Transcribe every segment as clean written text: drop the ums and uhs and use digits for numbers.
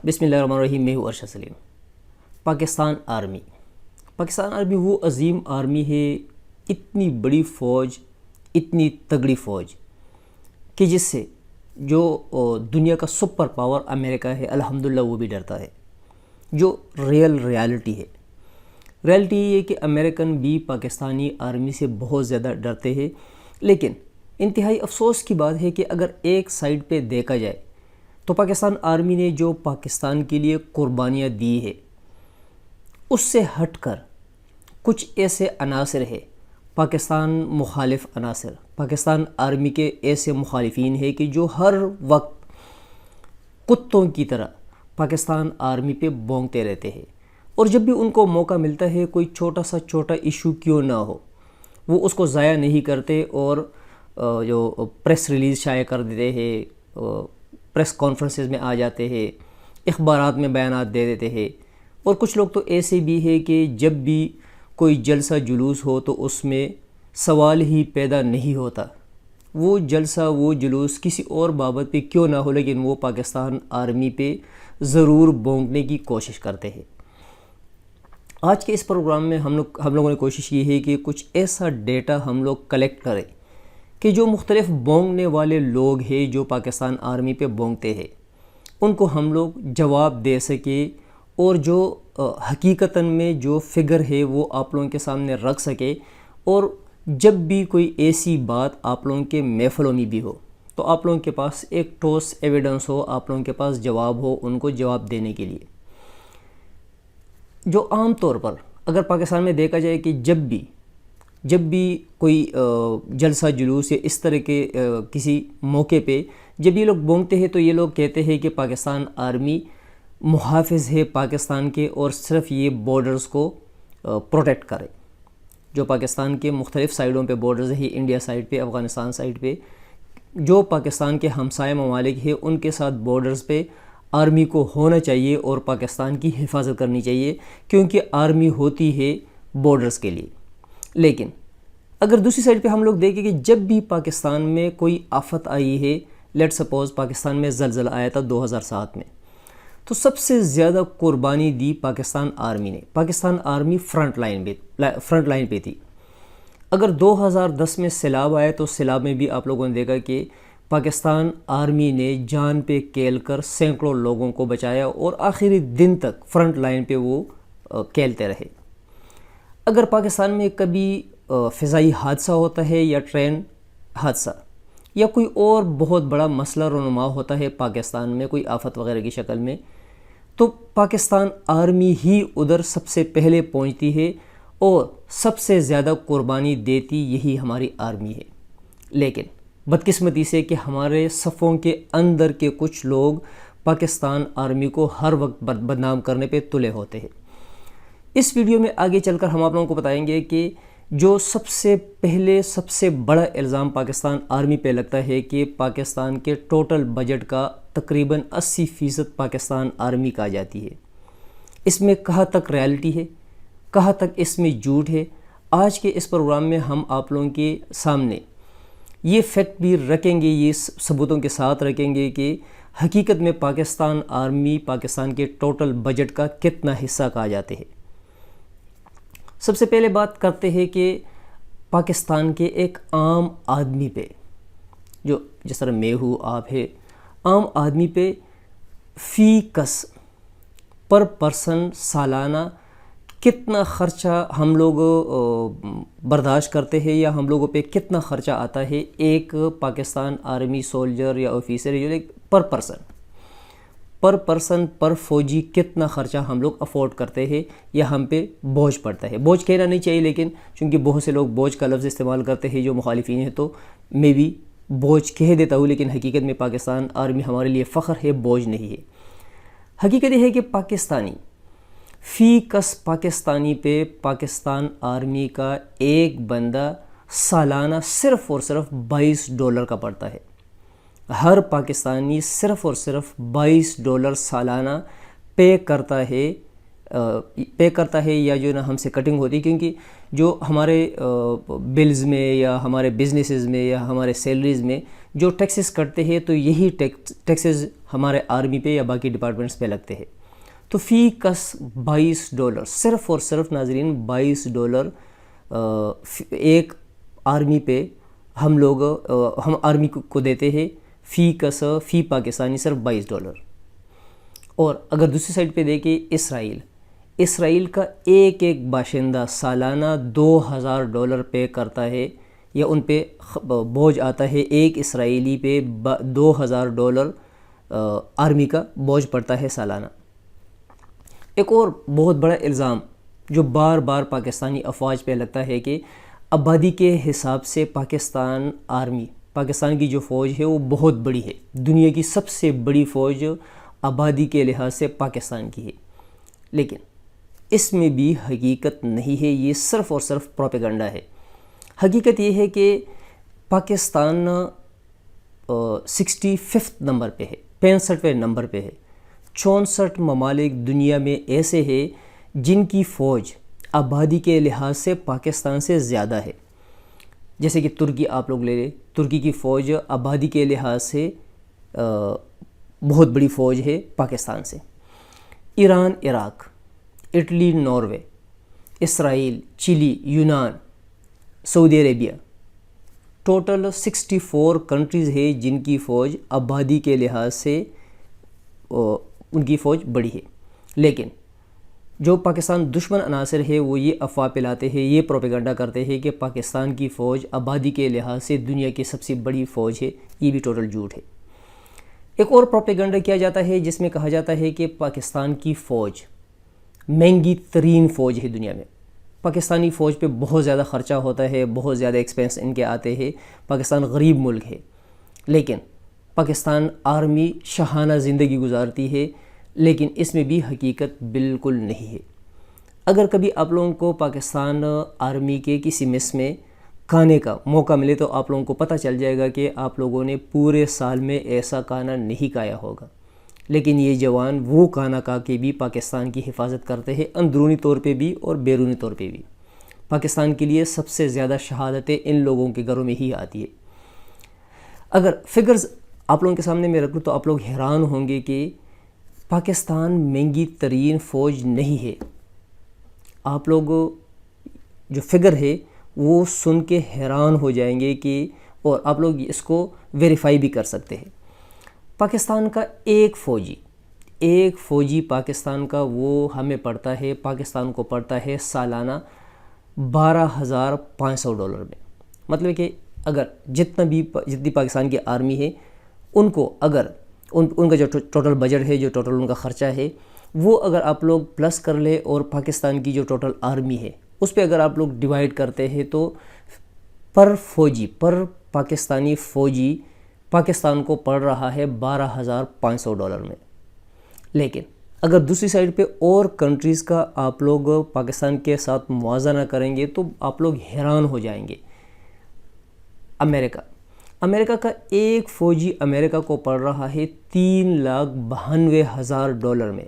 بسم اللہ الرحمن الرحیم. میں ہوں ارشد سلیم. پاکستان آرمی وہ عظیم آرمی ہے، اتنی بڑی فوج، اتنی تگڑی فوج کہ جس سے جو دنیا کا سپر پاور امریکہ ہے الحمدللہ وہ بھی ڈرتا ہے. جو ریالٹی ہے یہ ہے کہ امریکن بھی پاکستانی آرمی سے بہت زیادہ ڈرتے ہیں. لیکن انتہائی افسوس کی بات ہے کہ اگر ایک سائیڈ پہ دیکھا جائے تو پاکستان آرمی نے جو پاکستان کے لیے قربانیاں دی ہے اس سے ہٹ کر کچھ ایسے عناصر ہے، پاکستان مخالف عناصر، پاکستان آرمی کے ایسے مخالفین ہیں کہ جو ہر وقت کتوں کی طرح پاکستان آرمی پہ بونگتے رہتے ہیں، اور جب بھی ان کو موقع ملتا ہے کوئی چھوٹا ایشو کیوں نہ ہو وہ اس کو ضائع نہیں کرتے اور جو پریس ریلیز شائع کر دیتے ہیں، پریس کانفرنسز میں آ جاتے ہیں، اخبارات میں بیانات دے دیتے ہیں. اور کچھ لوگ تو ایسے بھی ہیں کہ جب بھی کوئی جلسہ جلوس ہو تو اس میں سوال ہی پیدا نہیں ہوتا، وہ جلسہ وہ جلوس کسی اور بابت پہ کیوں نہ ہو لیکن وہ پاکستان آرمی پہ ضرور بونکنے کی کوشش کرتے ہیں. آج کے اس پروگرام میں ہم لوگوں نے کوشش کی ہے کہ کچھ ایسا ڈیٹا ہم لوگ کلیکٹ کریں کہ جو مختلف بونگنے والے لوگ ہیں جو پاکستان آرمی پہ بونگتے ہیں ان کو ہم لوگ جواب دے سکیں، اور جو حقیقتاً میں جو فگر ہے وہ آپ لوگوں کے سامنے رکھ سکے، اور جب بھی کوئی ایسی بات آپ لوگوں کے محفلوں میں بھی ہو تو آپ لوگوں کے پاس ایک ٹھوس ایویڈنس ہو، آپ لوگوں کے پاس جواب ہو ان کو جواب دینے کے لیے. جو عام طور پر اگر پاکستان میں دیکھا جائے کہ جب بھی کوئی جلسہ جلوس یا اس طرح کے کسی موقع پہ جب یہ لوگ بونگتے ہیں تو یہ لوگ کہتے ہیں کہ پاکستان آرمی محافظ ہے پاکستان کے اور صرف یہ بارڈرز کو پروٹیکٹ کرے. جو پاکستان کے مختلف سائیڈوں پہ بارڈرز ہیں، انڈیا سائیڈ پہ، افغانستان سائیڈ پہ، جو پاکستان کے ہمسائے ممالک ہیں ان کے ساتھ بارڈرز پہ آرمی کو ہونا چاہیے اور پاکستان کی حفاظت کرنی چاہیے، کیونکہ آرمی ہوتی ہے بارڈرز کے لیے. لیکن اگر دوسری سائیڈ پہ ہم لوگ دیکھیں کہ جب بھی پاکستان میں کوئی آفت آئی ہے، لیٹ سپوز پاکستان میں زلزلہ آیا تھا 2007 میں، تو سب سے زیادہ قربانی دی پاکستان آرمی نے. پاکستان آرمی فرنٹ لائن پہ تھی. اگر 2010 میں سیلاب آیا تو سیلاب میں بھی آپ لوگوں نے دیکھا کہ پاکستان آرمی نے جان پہ کھیل کر سینکڑوں لوگوں کو بچایا اور آخری دن تک فرنٹ لائن پہ وہ کھیلتے رہے. اگر پاکستان میں کبھی فضائی حادثہ ہوتا ہے یا ٹرین حادثہ یا کوئی اور بہت بڑا مسئلہ رونما ہوتا ہے پاکستان میں کوئی آفت وغیرہ کی شکل میں، تو پاکستان آرمی ہی ادھر سب سے پہلے پہنچتی ہے اور سب سے زیادہ قربانی دیتی یہی ہماری آرمی ہے. لیکن بدقسمتی سے کہ ہمارے صفوں کے اندر کے کچھ لوگ پاکستان آرمی کو ہر وقت بدنام کرنے پہ تلے ہوتے ہیں. اس ویڈیو میں آگے چل کر ہم آپ لوگوں کو بتائیں گے کہ جو سب سے بڑا الزام پاکستان آرمی پہ لگتا ہے کہ پاکستان کے ٹوٹل بجٹ کا تقریباً 80% پاکستان آرمی کا جاتی ہے. اس میں کہاں تک ریالٹی ہے، کہاں تک اس میں جھوٹ ہے، آج کے اس پروگرام میں ہم آپ لوگوں کے سامنے یہ فیکٹ بھی رکھیں گے، یہ ثبوتوں کے ساتھ رکھیں گے کہ حقیقت میں پاکستان آرمی پاکستان کے ٹوٹل بجٹ کا کتنا حصہ کہا جاتے ہیں. سب سے پہلے بات کرتے ہیں کہ پاکستان کے ایک عام آدمی پہ، جو جس طرح میں ہوں آپ ہے، عام آدمی پہ فی کس پر پرسن سالانہ کتنا خرچہ ہم لوگ برداشت کرتے ہیں یا ہم لوگوں پہ کتنا خرچہ آتا ہے ایک پاکستان آرمی سولجر یا آفیسر پر پرسن پر فوجی کتنا خرچہ ہم لوگ افورڈ کرتے ہیں یا ہم پہ بوجھ پڑتا ہے. بوجھ کہنا نہیں چاہیے لیکن چونکہ بہت سے لوگ بوجھ کا لفظ استعمال کرتے ہیں جو مخالفین ہیں، تو میں بھی بوجھ کہہ دیتا ہوں، لیکن حقیقت میں پاکستان آرمی ہمارے لیے فخر ہے، بوجھ نہیں ہے. حقیقت یہ ہے کہ فی کس پاکستانی پہ پاکستان آرمی کا ایک بندہ سالانہ صرف اور صرف $22 کا پڑتا ہے. ہر پاکستانی صرف اور صرف $22 سالانہ پے کرتا ہے یا جو نا ہم سے کٹنگ ہوتی ہے، کیونکہ جو ہمارے بلز میں یا ہمارے بزنسز میں یا ہمارے سیلریز میں جو ٹیکسز کٹتے ہیں تو یہی ٹیکسز ہمارے آرمی پہ یا باقی ڈپارٹمنٹس پہ لگتے ہیں. تو فی کس $22 صرف اور صرف ناظرین $22 ایک آرمی پہ ہم آرمی کو دیتے ہیں فی کس فی پاکستانی صرف $22. اور اگر دوسری سائڈ پہ دیکھیں اسرائیل کا ایک باشندہ سالانہ $2,000 پے کرتا ہے یا ان پہ بوجھ آتا ہے. ایک اسرائیلی پہ $2,000 آرمی کا بوجھ پڑتا ہے سالانہ. ایک اور بہت بڑا الزام جو بار بار پاکستانی افواج پہ لگتا ہے کہ آبادی کے حساب سے پاکستان کی جو فوج ہے وہ بہت بڑی ہے. دنیا کی سب سے بڑی فوج آبادی کے لحاظ سے پاکستان کی ہے. لیکن اس میں بھی حقیقت نہیں ہے، یہ صرف اور صرف پروپیگنڈا ہے. حقیقت یہ ہے کہ پاکستان 65 نمبر پہ ہے، 65ویں نمبر پہ ہے. 64 ممالک دنیا میں ایسے ہیں جن کی فوج آبادی کے لحاظ سے پاکستان سے زیادہ ہے. جیسے کہ ترکی آپ لوگ لے لیں، ترکی کی فوج آبادی کے لحاظ سے بہت بڑی فوج ہے پاکستان سے. ایران، عراق، اٹلی، ناروے، اسرائیل، چلی، یونان، سعودی عربیہ، ٹوٹل 64 کنٹریز ہیں جن کی فوج آبادی کے لحاظ سے ان کی فوج بڑی ہے. لیکن جو پاکستان دشمن عناصر ہے وہ یہ افواہ پھیلاتے ہیں، یہ پروپیگنڈا کرتے ہیں کہ پاکستان کی فوج آبادی کے لحاظ سے دنیا کی سب سے بڑی فوج ہے. یہ بھی ٹوٹل جھوٹ ہے. ایک اور پروپیگنڈا کیا جاتا ہے جس میں کہا جاتا ہے کہ پاکستان کی فوج مہنگی ترین فوج ہے دنیا میں. پاکستانی فوج پہ بہت زیادہ خرچہ ہوتا ہے، بہت زیادہ ایکسپینس ان کے آتے ہیں. پاکستان غریب ملک ہے لیکن پاکستان آرمی شاہانہ زندگی گزارتی ہے. لیکن اس میں بھی حقیقت بالکل نہیں ہے. اگر کبھی آپ لوگوں کو پاکستان آرمی کے کسی میس میں کھانے کا موقع ملے تو آپ لوگوں کو پتہ چل جائے گا کہ آپ لوگوں نے پورے سال میں ایسا کھانا نہیں کھایا ہوگا. لیکن یہ جوان وہ کھانا کھا کے بھی پاکستان کی حفاظت کرتے ہیں، اندرونی طور پہ بھی اور بیرونی طور پہ بھی. پاکستان کے لیے سب سے زیادہ شہادتیں ان لوگوں کے گھروں میں ہی آتی ہے. اگر فگرز آپ لوگوں کے سامنے میں رکھوں تو آپ لوگ حیران ہوں گے کہ پاکستان مہنگی ترین فوج نہیں ہے. آپ لوگ جو فگر ہے وہ سن کے حیران ہو جائیں گے کہ اور آپ لوگ اس کو ویریفائی بھی کر سکتے ہیں. پاکستان کا ایک فوجی پاکستان کا وہ ہمیں پڑتا ہے، پاکستان کو پڑتا ہے سالانہ $12,500 میں. مطلب کہ اگر جتنی پاکستان کی آرمی ہے ان کو اگر ان کا جو ٹوٹل بجٹ ہے، جو ٹوٹل ان کا خرچہ ہے، وہ اگر آپ لوگ پلس کر لے اور پاکستان کی جو ٹوٹل آرمی ہے اس پہ اگر آپ لوگ ڈیوائڈ کرتے ہیں تو پر پاکستانی فوجی پاکستان کو پڑ رہا ہے $12,500 میں. لیکن اگر دوسری سائڈ پہ اور کنٹریز کا آپ لوگ پاکستان کے ساتھ موازنہ کریں گے تو آپ لوگ حیران ہو جائیں گے. امریکہ کا ایک فوجی امریکہ کو پڑ رہا ہے $3,92,000 میں.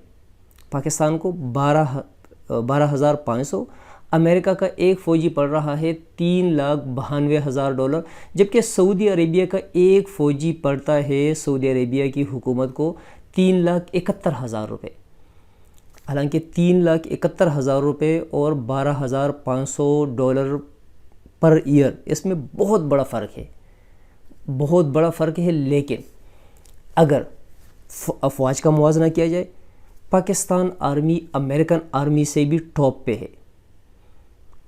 پاکستان کو 12,500، امریکہ کا ایک فوجی پڑ رہا ہے $3,92,000. جبکہ سعودی عربیہ کا ایک فوجی پڑتا ہے سعودی عربیہ کی حکومت کو $3,71,000. حالانکہ $3,71,000 اور $12,500 پر ایئر، اس میں بہت بڑا فرق ہے. لیکن اگر افواج کا موازنہ کیا جائے، پاکستان آرمی امریکن آرمی سے بھی ٹاپ پہ ہے.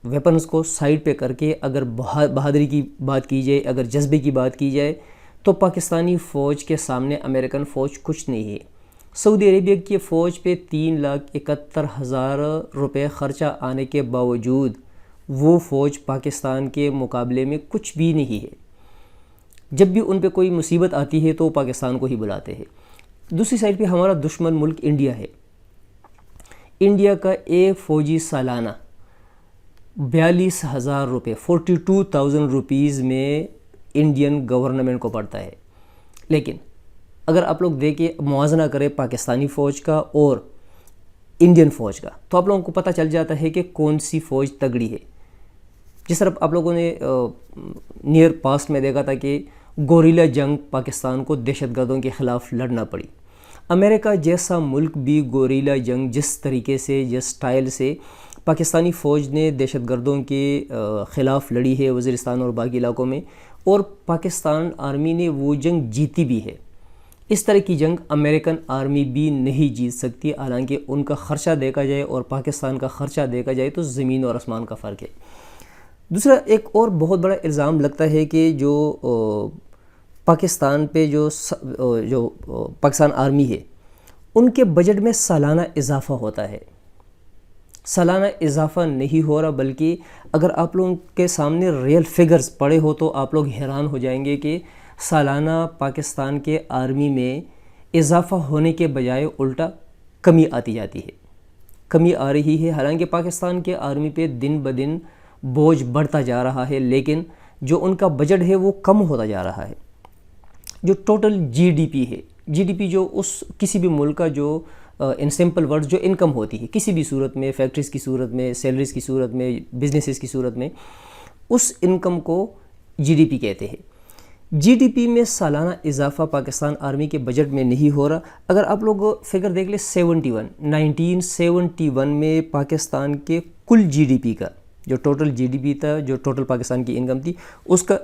ویپنز کو سائیڈ پہ کر کے اگر بہادری کی بات کی جائے، اگر جذبے کی بات کی جائے تو پاکستانی فوج کے سامنے امریکن فوج کچھ نہیں ہے. سعودی عربیہ کی فوج پہ $3,71,000 خرچہ آنے کے باوجود وہ فوج پاکستان کے مقابلے میں کچھ بھی نہیں ہے. جب بھی ان پہ کوئی مصیبت آتی ہے تو وہ پاکستان کو ہی بلاتے ہیں. دوسری سائڈ پہ ہمارا دشمن ملک انڈیا ہے. انڈیا کا ایک فوجی سالانہ $42,000 $42,000 میں انڈین گورنمنٹ کو پڑتا ہے. لیکن اگر آپ لوگ دیکھیں، موازنہ کریں پاکستانی فوج کا اور انڈین فوج کا تو آپ لوگوں کو پتہ چل جاتا ہے کہ کون سی فوج تگڑی ہے. جس طرح آپ لوگوں نے نیئر پاسٹ میں دیکھا تھا کہ گوریلا جنگ پاکستان کو دہشت گردوں کے خلاف لڑنا پڑی۔ امریکہ جیسا ملک بھی گوریلا جنگ جس طریقے سے، جس سٹائل سے پاکستانی فوج نے دہشت گردوں کے خلاف لڑی ہے وزیرستان اور باقی علاقوں میں، اور پاکستان آرمی نے وہ جنگ جیتی بھی ہے، اس طرح کی جنگ امریکن آرمی بھی نہیں جیت سکتی، حالانکہ ان کا خرچہ دیکھا جائے اور پاکستان کا خرچہ دیکھا جائے تو زمین اور آسمان کا فرق ہے۔ دوسرا ایک اور بہت بڑا الزام لگتا ہے کہ جو پاکستان پہ جو پاکستان آرمی ہے ان کے بجٹ میں سالانہ اضافہ ہوتا ہے۔ سالانہ اضافہ نہیں ہو رہا، بلکہ اگر آپ لوگوں کے سامنے ریئل فگرز پڑے ہو تو آپ لوگ حیران ہو جائیں گے کہ سالانہ پاکستان کے آرمی میں اضافہ ہونے کے بجائے الٹا کمی آتی جاتی ہے، کمی آ رہی ہے۔ حالانکہ پاکستان کے آرمی پہ دن بدن بوجھ بڑھتا جا رہا ہے، لیکن جو ان کا بجٹ ہے وہ کم ہوتا جا رہا ہے۔ جو ٹوٹل جی ڈی پی ہے، جی ڈی پی جو اس کسی بھی ملک کا جو ان سمپل ورڈ جو انکم ہوتی ہے کسی بھی صورت میں، فیکٹریز کی صورت میں، سیلریز کی صورت میں، بزنسز کی صورت میں، اس انکم کو جی ڈی پی کہتے ہیں۔ جی ڈی پی میں سالانہ اضافہ پاکستان آرمی کے بجٹ میں نہیں ہو رہا۔ اگر آپ لوگ فگر دیکھ لیں 1971 میں پاکستان کے کل جی ڈی پی کا جو ٹوٹل جی ڈی پی تھا، جو ٹوٹل پاکستان کی انکم تھی، اس کا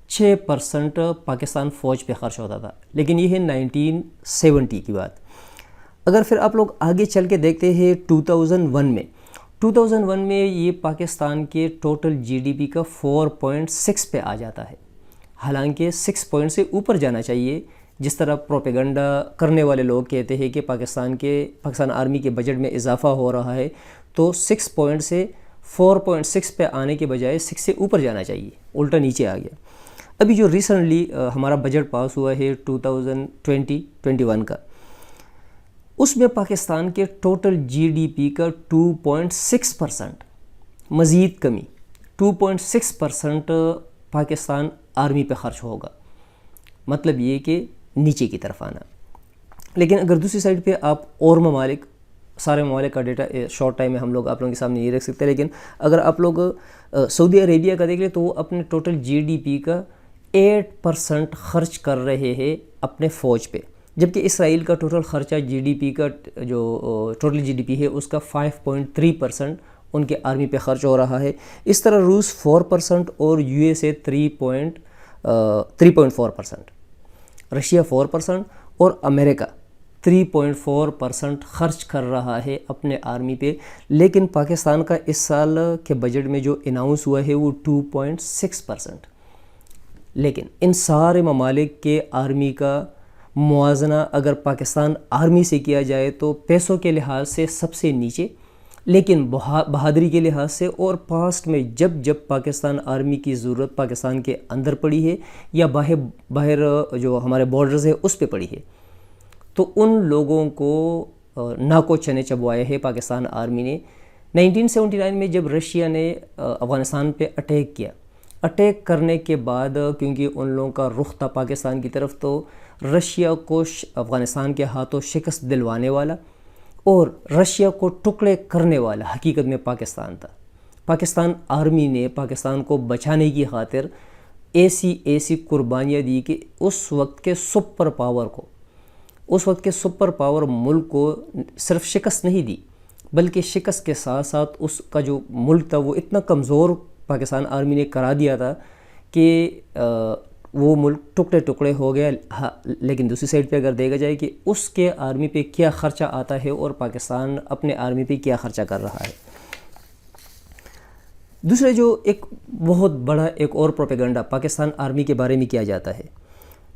6% پاکستان فوج پہ خرچ ہوتا تھا، لیکن یہ ہے 1970 کی بات۔ اگر پھر آپ لوگ آگے چل کے دیکھتے ہیں 2001 میں یہ پاکستان کے ٹوٹل جی ڈی پی کا 4.6 پہ آ جاتا ہے، حالانکہ 6 پوائنٹ سے اوپر جانا چاہیے۔ جس طرح پروپیگنڈا کرنے والے لوگ کہتے ہیں کہ پاکستان آرمی کے بجٹ میں اضافہ ہو رہا ہے، تو 6 پوائنٹ سے 4.6 پہ آنے کے بجائے 6 سے اوپر جانا چاہیے، الٹا نیچے آ گیا۔ ابھی جو ریسنٹلی ہمارا بجٹ پاس ہوا ہے 2020-21 کا، اس میں پاکستان کے ٹوٹل جی ڈی پی کا 2.6% مزید کمی، 2.6% پاکستان آرمی پہ خرچ ہوگا، مطلب یہ کہ نیچے کی طرف آنا۔ لیکن اگر دوسری سائڈ پہ آپ اور ممالک، سارے ممالک کا ڈیٹا شارٹ ٹائم میں ہم لوگ آپ لوگوں کے سامنے نہیں رکھ سکتے، لیکن اگر آپ لوگ سعودی عربیہ کا دیکھ لیں تو وہ اپنے ٹوٹل جی ڈی پی کا 8% خرچ کر رہے ہیں اپنے فوج پہ، جبکہ اسرائیل کا ٹوٹل خرچہ جی ڈی پی کا جو ٹوٹل جی ڈی پی ہے اس کا 5.3% ان کے آرمی پہ خرچ ہو رہا ہے۔ اس طرح روس 4% اور یو ایس اے 3.4%، رشیا 4% اور امریکہ 3.4% خرچ کر رہا ہے اپنے آرمی پہ۔ لیکن پاکستان کا اس سال کے بجٹ میں جو اناؤنس ہوا ہے وہ 2.6%۔ لیکن ان سارے ممالک کے آرمی کا موازنہ اگر پاکستان آرمی سے کیا جائے تو پیسوں کے لحاظ سے سب سے نیچے، لیکن بہادری کے لحاظ سے اور پاسٹ میں جب پاکستان آرمی کی ضرورت پاکستان کے اندر پڑی ہے یا باہر جو ہمارے بارڈرز ہے اس پہ پڑی ہے، تو ان لوگوں کو ناکو چنے چبوائے ہے پاکستان آرمی نے۔ 1979 میں جب رشیا نے افغانستان پہ اٹیک کیا، اٹیک کرنے کے بعد کیونکہ ان لوگوں کا رخ تھا پاکستان کی طرف، تو رشیا کو افغانستان کے ہاتھوں شکست دلوانے والا اور رشیا کو ٹکڑے کرنے والا حقیقت میں پاکستان تھا۔ پاکستان آرمی نے پاکستان کو بچانے کی خاطر ایسی قربانیاں دی کہ اس وقت کے سپر پاور ملک کو صرف شکست نہیں دی، بلکہ شکست کے ساتھ ساتھ اس کا جو ملک تھا وہ اتنا کمزور پاکستان آرمی نے کرا دیا تھا کہ وہ ملک ٹکڑے ٹکڑے ہو گیا۔ لیکن دوسری سائڈ پہ اگر دیکھا جائے کہ اس کے آرمی پہ کیا خرچہ آتا ہے اور پاکستان اپنے آرمی پہ کیا خرچہ کر رہا ہے۔ دوسرے جو ایک بہت بڑا ایک اور پروپیگنڈا پاکستان آرمی کے بارے میں کیا جاتا ہے،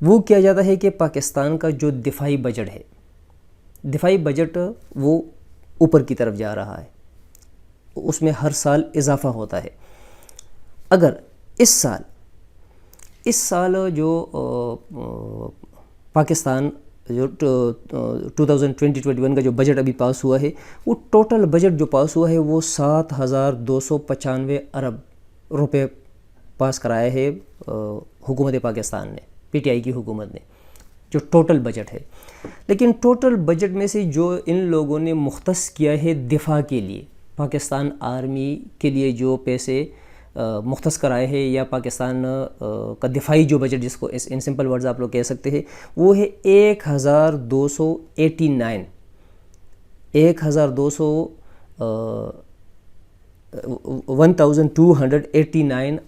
وہ کیا جاتا ہے کہ پاکستان کا جو دفاعی بجٹ ہے، دفاعی بجٹ وہ اوپر کی طرف جا رہا ہے، اس میں ہر سال اضافہ ہوتا ہے۔ اگر اس سال جو پاکستان جو 2020-21 کا جو بجٹ ابھی پاس ہوا ہے، وہ ٹوٹل بجٹ جو پاس ہوا ہے وہ 7,295 ارب روپے پاس کرایا ہے حکومت پاکستان نے، پی ٹی آئی کی حکومت نے، جو ٹوٹل بجٹ ہے۔ لیکن ٹوٹل بجٹ میں سے جو ان لوگوں نے مختص کیا ہے دفاع کے لیے، پاکستان آرمی کے لیے جو پیسے مختص کرائے ہیں، یا پاکستان کا دفاعی جو بجٹ جس کو ان سمپل ورڈز آپ لوگ کہہ سکتے ہیں، وہ ہے 1289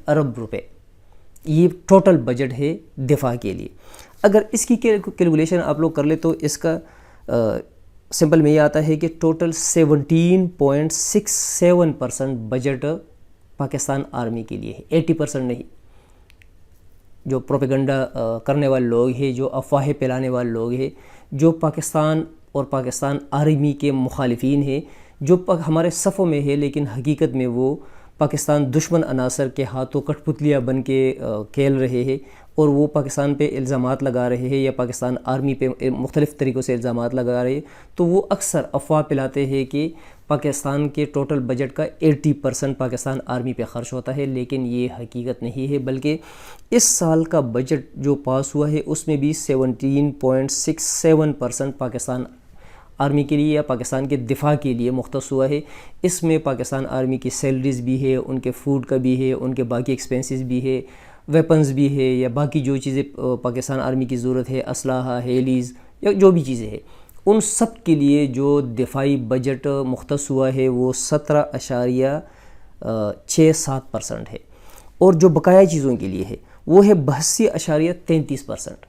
ارب روپے. یہ ٹوٹل بجٹ ہے دفاع کے لیے. اگر اس کی کیلکولیشن آپ لوگ کر لیں تو اس کا سمپل میں یہ آتا ہے کہ ٹوٹل 17.67% بجٹ پاکستان آرمی کے لیے ہے، 80% نہیں. جو پروپیگنڈا کرنے والے لوگ ہیں، جو افواہیں پھیلانے والے لوگ ہیں، جو پاکستان اور پاکستان آرمی کے مخالفین ہیں، جو ہمارے صفوں میں ہے لیکن حقیقت میں وہ پاکستان دشمن عناصر کے ہاتھوں کٹ پتلیاں بن کے کھیل رہے ہیں، اور وہ پاکستان پہ الزامات لگا رہے ہیں یا پاکستان آرمی پہ مختلف طریقوں سے الزامات لگا رہے ہیں، تو وہ اکثر افواہ پھیلاتے ہیں کہ پاکستان کے ٹوٹل بجٹ کا 80% پاکستان آرمی پہ خرچ ہوتا ہے. لیکن یہ حقیقت نہیں ہے، بلکہ اس سال کا بجٹ جو پاس ہوا ہے اس میں بھی 17.67% پاکستان آرمی کے لیے یا پاکستان کے دفاع کے لیے مختص ہوا ہے. اس میں پاکستان آرمی کی سیلریز بھی ہے، ان کے فوڈ کا بھی ہے، ان کے باقی ایکسپینسز بھی ہے، ویپنز بھی ہے، یا باقی جو چیزیں پاکستان آرمی کی ضرورت ہے، اسلحہ، ہیلیز یا جو بھی چیزیں ہیں، ان سب کے لیے جو دفاعی بجٹ مختص ہوا ہے وہ 17.67% ہے. اور جو بقایا چیزوں کے لیے ہے وہ ہے 82.33%.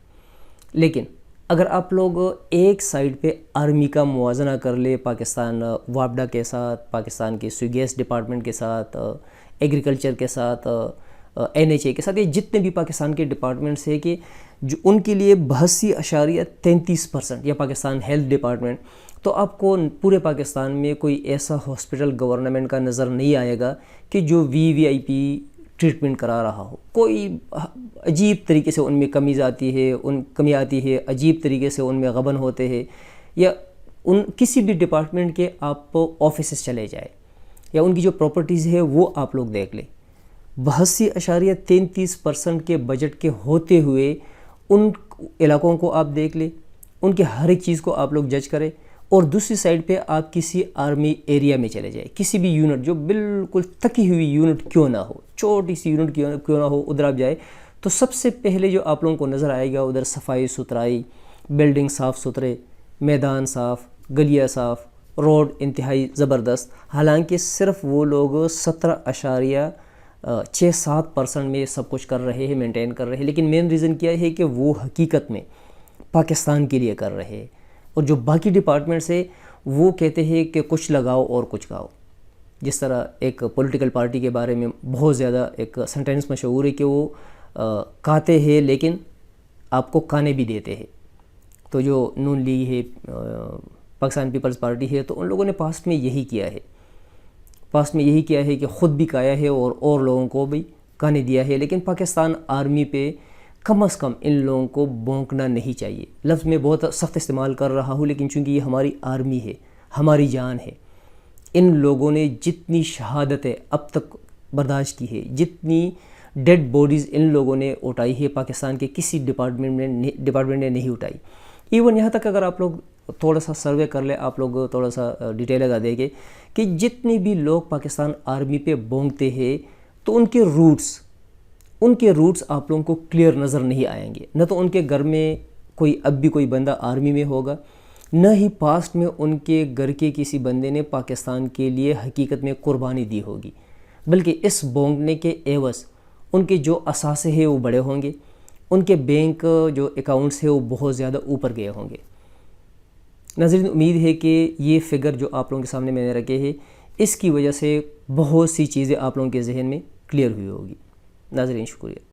لیکن اگر آپ لوگ ایک سائڈ پہ آرمی کا موازنہ کر لے پاکستان واپڈا کے ساتھ، پاکستان کے گیس ڈپارٹمنٹ کے ساتھ، ایگریکلچر کے ساتھ، NHA کے ساتھ، یہ جتنے بھی پاکستان کے ڈپارٹمنٹس ہیں کہ جو ان کے لیے 82.33%، یا پاکستان ہیلتھ ڈپارٹمنٹ، تو آپ کو پورے پاکستان میں کوئی ایسا ہاسپٹل گورنمنٹ کا نظر نہیں آئے گا کہ جو VIP ٹریٹمنٹ کرا رہا ہو. کوئی عجیب طریقے سے ان میں کمی آتی ہے، عجیب طریقے سے ان میں غبن ہوتے ہیں، یا ان کسی بھی ڈپارٹمنٹ کے آپ آفیسز چلے جائیں یا ان کی جو پراپرٹیز ہے وہ آپ لوگ دیکھ لیں. 82.33% کے بجٹ کے ہوتے ہوئے ان علاقوں کو آپ دیکھ لیں، ان کے ہر ایک چیز کو آپ لوگ جج کریں. اور دوسری سائڈ پہ آپ کسی آرمی ایریا میں چلے جائیں، کسی بھی یونٹ جو بالکل تکی ہوئی یونٹ کیوں نہ ہو، چھوٹی سی یونٹ کیوں نہ ہو، ادھر آپ جائے تو سب سے پہلے جو آپ لوگوں کو نظر آئے گا ادھر صفائی ستھرائی، بلڈنگ صاف ستھرے، میدان صاف، گلیاں صاف، روڈ انتہائی زبردست. حالانکہ صرف وہ لوگ 17.67% میں سب کچھ کر رہے ہیں، مینٹین کر رہے ہیں. لیکن مین ریزن کیا ہے کہ وہ حقیقت میں پاکستان کے لیے کر رہے ہیں، اور جو باقی ڈپارٹمنٹس ہیں وہ کہتے ہیں کہ کچھ لگاؤ اور کچھ کھاؤ. جس طرح ایک پولیٹیکل پارٹی کے بارے میں بہت زیادہ ایک سینٹینس مشہور ہے کہ وہ کھاتے ہیں لیکن آپ کو کھانے بھی دیتے ہیں. تو جو نون لیگ ہے، پاکستان پیپلز پارٹی ہے، تو ان لوگوں نے پاسٹ میں یہی کیا ہے کہ خود بھی کھایا ہے اور لوگوں کو بھی کھانے دیا ہے. لیکن پاکستان آرمی پہ کم از کم ان لوگوں کو بونکنا نہیں چاہیے. لفظ میں بہت سخت استعمال کر رہا ہوں، لیکن چونکہ یہ ہماری آرمی ہے، ہماری جان ہے. ان لوگوں نے جتنی شہادتیں اب تک برداشت کی ہے، جتنی ڈیڈ باڈیز ان لوگوں نے اٹھائی ہے، پاکستان کے کسی ڈپارٹمنٹ نے نہیں اٹھائی. ایون یہاں تک اگر آپ لوگ تھوڑا سا سروے کر لیں، آپ لوگ تھوڑا سا ڈیٹیل لگا دیں گے کہ جتنے بھی لوگ پاکستان آرمی پہ بونکتے ہیں تو ان کے روٹس آپ لوگوں کو کلیئر نظر نہیں آئیں گے. نہ تو ان کے گھر میں اب بھی کوئی بندہ آرمی میں ہوگا، نہ ہی پاسٹ میں ان کے گھر کے کسی بندے نے پاکستان کے لیے حقیقت میں قربانی دی ہوگی. بلکہ اس بونکنے کے عوض ان کے جو اثاثے ہیں وہ بڑے ہوں گے، ان کے بینک جو اکاؤنٹس ہیں وہ بہت زیادہ اوپر گئے ہوں گے. ناظرین، امید ہے کہ یہ فگر جو آپ لوگوں کے سامنے میں نے رکھے ہیں اس کی وجہ سے بہت سی چیزیں آپ لوگوں کے ذہن میں کلیئر ہوئی ہوگی. ناظرین، شکریہ.